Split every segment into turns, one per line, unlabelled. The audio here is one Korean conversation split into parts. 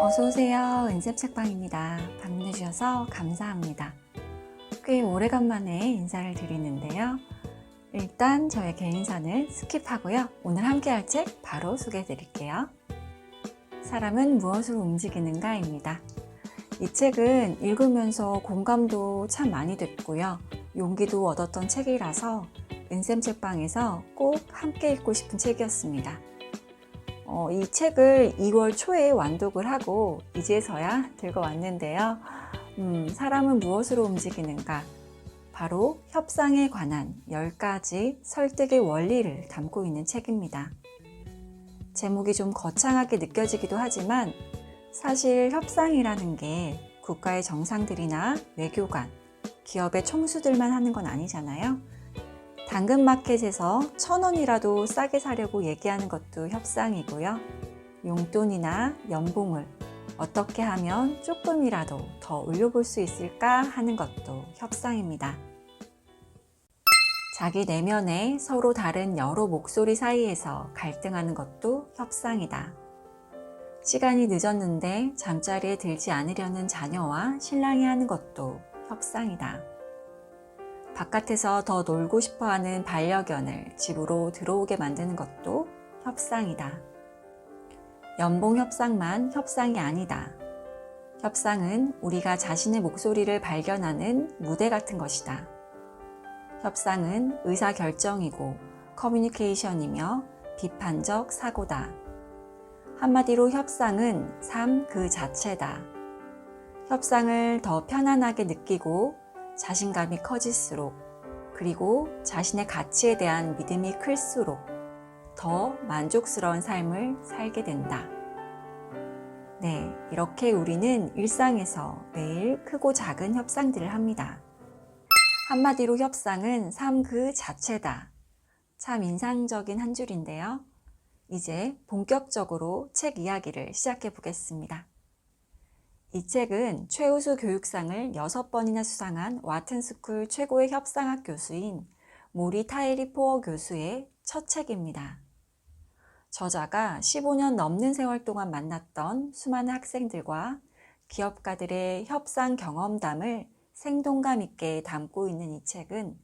어서오세요. 은쌤책방입니다. 방문해주셔서 감사합니다. 꽤 오래간만에 인사를 드리는데요. 일단 저의 개인사는 스킵하고요. 오늘 함께 할 책 바로 소개해 드릴게요. 사람은 무엇으로 움직이는가입니다. 이 책은 읽으면서 공감도 참 많이 됐고요. 용기도 얻었던 책이라서 은쌤책방에서 꼭 함께 읽고 싶은 책이었습니다. 이 책을 2월 초에 완독을 하고 이제서야 들고 왔는데요. 사람은 무엇으로 움직이는가? 바로 협상에 관한 10가지 설득의 원리를 담고 있는 책입니다. 제목이 좀 거창하게 느껴지기도 하지만 사실 협상이라는 게 국가의 정상들이나 외교관, 기업의 총수들만 하는 건 아니잖아요. 당근마켓에서 1,000원이라도 싸게 사려고 얘기하는 것도 협상이고요. 용돈이나 연봉을 어떻게 하면 조금이라도 더 올려볼 수 있을까 하는 것도 협상입니다. 자기 내면에 서로 다른 여러 목소리 사이에서 갈등하는 것도 협상이다. 시간이 늦었는데 잠자리에 들지 않으려는 자녀와 신랑이 하는 것도 협상이다. 바깥에서 더 놀고 싶어하는 반려견을 집으로 들어오게 만드는 것도 협상이다. 연봉 협상만 협상이 아니다. 협상은 우리가 자신의 목소리를 발견하는 무대 같은 것이다. 협상은 의사결정이고 커뮤니케이션이며 비판적 사고다. 한마디로 협상은 삶 그 자체다. 협상을 더 편안하게 느끼고 자신감이 커질수록, 그리고 자신의 가치에 대한 믿음이 클수록 더 만족스러운 삶을 살게 된다. 네, 이렇게 우리는 일상에서 매일 크고 작은 협상들을 합니다. 한마디로 협상은 삶 그 자체다. 참 인상적인 한 줄인데요. 이제 본격적으로 책 이야기를 시작해 보겠습니다. 이 책은 최우수 교육상을 6번이나 수상한 와튼스쿨 최고의 협상학 교수인 모리 타이리 포어 교수의 첫 책입니다. 저자가 15년 넘는 세월 동안 만났던 수많은 학생들과 기업가들의 협상 경험담을 생동감 있게 담고 있는 이 책은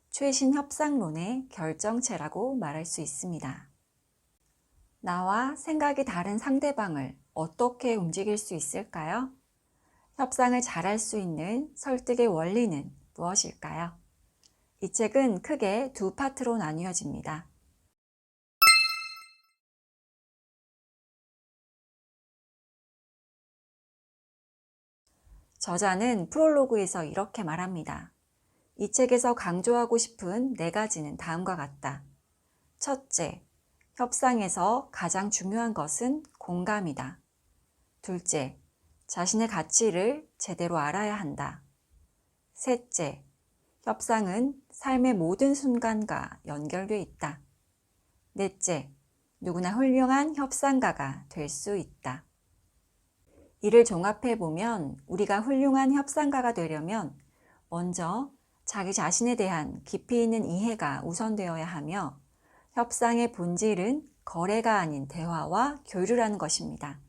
최신 협상론의 결정체라고 말할 수 있습니다. 나와 생각이 다른 상대방을 어떻게 움직일 수 있을까요? 협상을 잘할 수 있는 설득의 원리는 무엇일까요? 이 책은 크게 두 파트로 나뉘어집니다. 저자는 프롤로그에서 이렇게 말합니다. 이 책에서 강조하고 싶은 4가지는 다음과 같다. 첫째, 협상에서 가장 중요한 것은 공감이다. 둘째, 자신의 가치를 제대로 알아야 한다. 셋째, 협상은 삶의 모든 순간과 연결되어 있다. 넷째, 누구나 훌륭한 협상가가 될 수 있다. 이를 종합해보면 우리가 훌륭한 협상가가 되려면 먼저 자기 자신에 대한 깊이 있는 이해가 우선되어야 하며 협상의 본질은 거래가 아닌 대화와 교류라는 것입니다.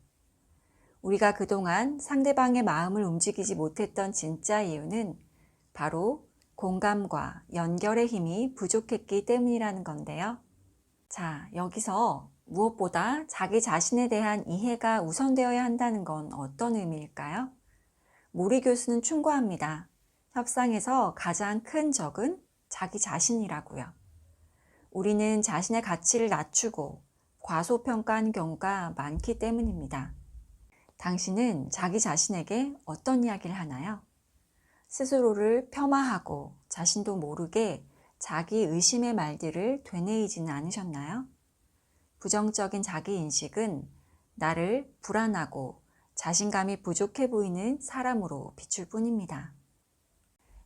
우리가 그동안 상대방의 마음을 움직이지 못했던 진짜 이유는 바로 공감과 연결의 힘이 부족했기 때문이라는 건데요. 자, 여기서 무엇보다 자기 자신에 대한 이해가 우선되어야 한다는 건 어떤 의미일까요? 모리 교수는 충고합니다. 협상에서 가장 큰 적은 자기 자신이라고요. 우리는 자신의 가치를 낮추고 과소평가하는 경우가 많기 때문입니다. 당신은 자기 자신에게 어떤 이야기를 하나요? 스스로를 폄하하고 자신도 모르게 자기 의심의 말들을 되뇌이지는 않으셨나요? 부정적인 자기 인식은 나를 불안하고 자신감이 부족해 보이는 사람으로 비출 뿐입니다.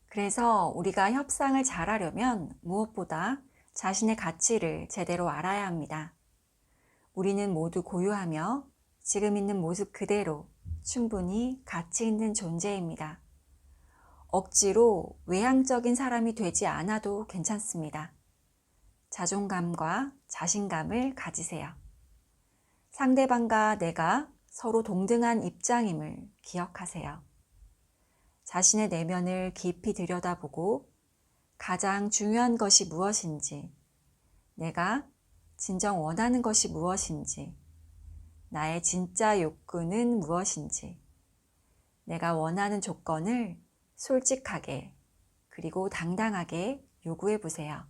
그래서 우리가 협상을 잘하려면 무엇보다 자신의 가치를 제대로 알아야 합니다. 우리는 모두 고유하며 지금 있는 모습 그대로 충분히 가치 있는 존재입니다. 억지로 외향적인 사람이 되지 않아도 괜찮습니다. 자존감과 자신감을 가지세요. 상대방과 내가 서로 동등한 입장임을 기억하세요. 자신의 내면을 깊이 들여다보고 가장 중요한 것이 무엇인지, 내가 진정 원하는 것이 무엇인지, 나의 진짜 욕구는 무엇인지, 내가 원하는 조건을 솔직하게 그리고 당당하게 요구해 보세요.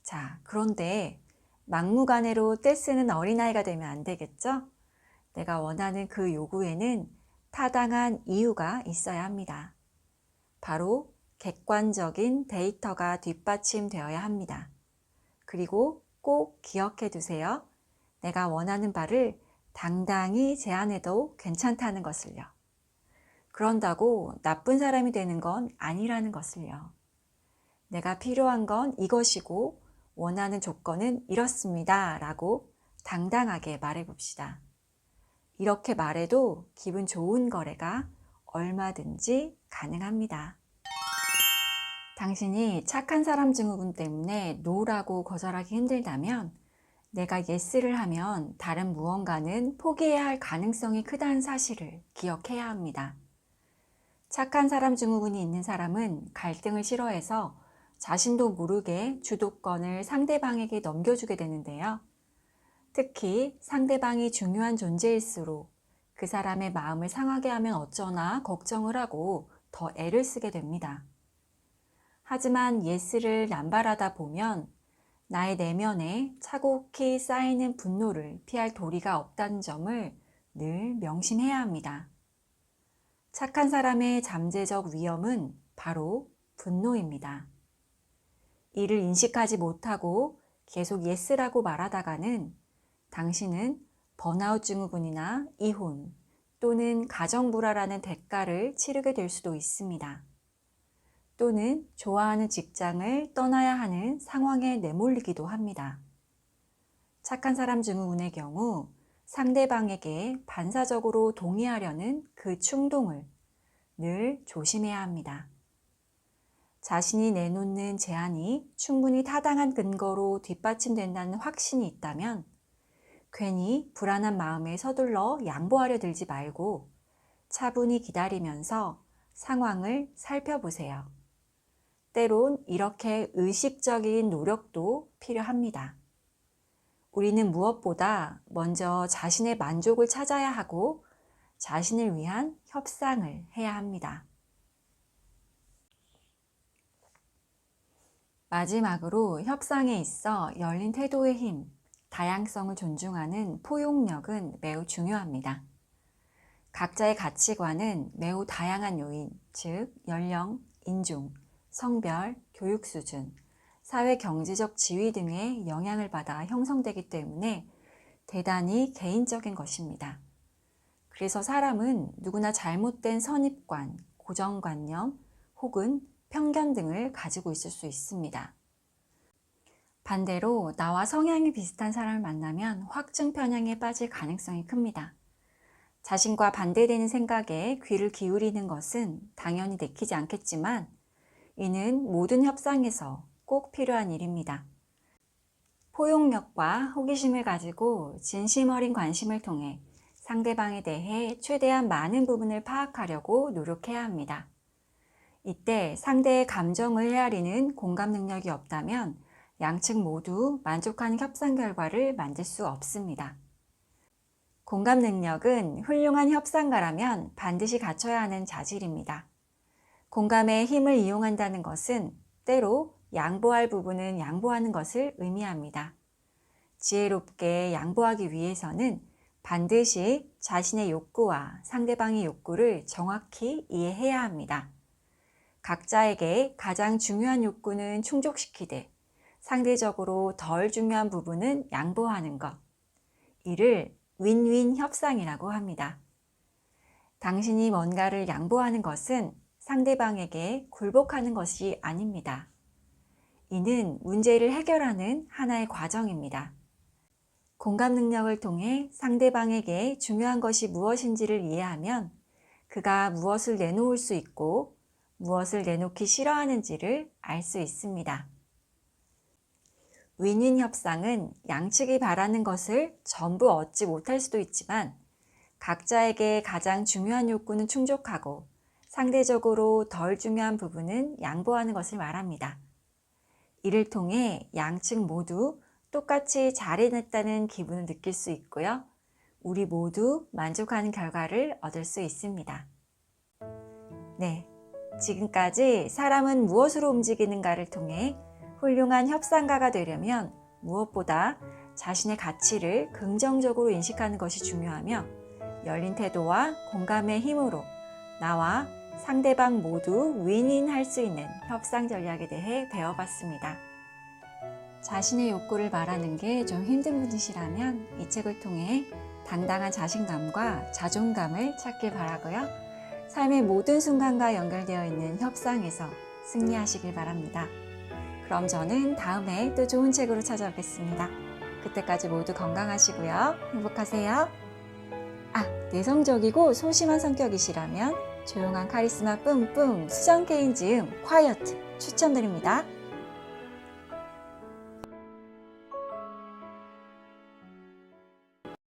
자, 그런데 막무가내로 떼쓰는 어린아이가 되면 안 되겠죠? 내가 원하는 그 요구에는 타당한 이유가 있어야 합니다. 바로 객관적인 데이터가 뒷받침되어야 합니다. 그리고 꼭 기억해 두세요. 내가 원하는 바를 당당히 제안해도 괜찮다는 것을요. 그런다고 나쁜 사람이 되는 건 아니라는 것을요. 내가 필요한 건 이것이고 원하는 조건은 이렇습니다. 라고 당당하게 말해봅시다. 이렇게 말해도 기분 좋은 거래가 얼마든지 가능합니다. 당신이 착한 사람 증후군 때문에 노라고 거절하기 힘들다면 내가 예스를 하면 다른 무언가는 포기해야 할 가능성이 크다는 사실을 기억해야 합니다. 착한 사람 증후군이 있는 사람은 갈등을 싫어해서 자신도 모르게 주도권을 상대방에게 넘겨주게 되는데요. 특히 상대방이 중요한 존재일수록 그 사람의 마음을 상하게 하면 어쩌나 걱정을 하고 더 애를 쓰게 됩니다. 하지만 예스를 남발하다 보면 나의 내면에 차곡히 쌓이는 분노를 피할 도리가 없다는 점을 늘 명심해야 합니다. 착한 사람의 잠재적 위험은 바로 분노입니다. 이를 인식하지 못하고 계속 예스라고 말하다가는 당신은 번아웃 증후군이나 이혼 또는 가정불화라는 대가를 치르게 될 수도 있습니다. 또는 좋아하는 직장을 떠나야 하는 상황에 내몰리기도 합니다. 착한 사람 증후군의 경우 상대방에게 반사적으로 동의하려는 그 충동을 늘 조심해야 합니다. 자신이 내놓는 제안이 충분히 타당한 근거로 뒷받침된다는 확신이 있다면 괜히 불안한 마음에 서둘러 양보하려 들지 말고 차분히 기다리면서 상황을 살펴보세요. 때론 이렇게 의식적인 노력도 필요합니다. 우리는 무엇보다 먼저 자신의 만족을 찾아야 하고 자신을 위한 협상을 해야 합니다. 마지막으로 협상에 있어 열린 태도의 힘, 다양성을 존중하는 포용력은 매우 중요합니다. 각자의 가치관은 매우 다양한 요인, 즉 연령, 인종, 성별, 교육 수준, 사회 경제적 지위 등의 영향을 받아 형성되기 때문에 대단히 개인적인 것입니다. 그래서 사람은 누구나 잘못된 선입관, 고정관념 혹은 편견 등을 가지고 있을 수 있습니다. 반대로 나와 성향이 비슷한 사람을 만나면 확증 편향에 빠질 가능성이 큽니다. 자신과 반대되는 생각에 귀를 기울이는 것은 당연히 내키지 않겠지만 이는 모든 협상에서 꼭 필요한 일입니다. 포용력과 호기심을 가지고 진심 어린 관심을 통해 상대방에 대해 최대한 많은 부분을 파악하려고 노력해야 합니다. 이때 상대의 감정을 헤아리는 공감 능력이 없다면 양측 모두 만족하는 협상 결과를 만들 수 없습니다. 공감 능력은 훌륭한 협상가라면 반드시 갖춰야 하는 자질입니다. 공감의 힘을 이용한다는 것은 때로 양보할 부분은 양보하는 것을 의미합니다. 지혜롭게 양보하기 위해서는 반드시 자신의 욕구와 상대방의 욕구를 정확히 이해해야 합니다. 각자에게 가장 중요한 욕구는 충족시키되 상대적으로 덜 중요한 부분은 양보하는 것. 이를 윈윈 협상이라고 합니다. 당신이 뭔가를 양보하는 것은 상대방에게 굴복하는 것이 아닙니다. 이는 문제를 해결하는 하나의 과정입니다. 공감 능력을 통해 상대방에게 중요한 것이 무엇인지를 이해하면 그가 무엇을 내놓을 수 있고 무엇을 내놓기 싫어하는지를 알 수 있습니다. 윈윈 협상은 양측이 바라는 것을 전부 얻지 못할 수도 있지만 각자에게 가장 중요한 욕구는 충족하고 상대적으로 덜 중요한 부분은 양보하는 것을 말합니다. 이를 통해 양측 모두 똑같이 잘 해냈다는 기분을 느낄 수 있고요. 우리 모두 만족하는 결과를 얻을 수 있습니다. 네, 지금까지 사람은 무엇으로 움직이는가를 통해 훌륭한 협상가가 되려면 무엇보다 자신의 가치를 긍정적으로 인식하는 것이 중요하며 열린 태도와 공감의 힘으로 나와 상대방 모두 윈윈할 수 있는 협상 전략에 대해 배워봤습니다. 자신의 욕구를 말하는 게 좀 힘든 분이시라면 이 책을 통해 당당한 자신감과 자존감을 찾길 바라고요. 삶의 모든 순간과 연결되어 있는 협상에서 승리하시길 바랍니다. 그럼 저는 다음에 또 좋은 책으로 찾아오겠습니다. 그때까지 모두 건강하시고요. 행복하세요. 내성적이고 소심한 성격이시라면 조용한 카리스마 뿜뿜 수정 개인 지음 콰이어트 추천드립니다.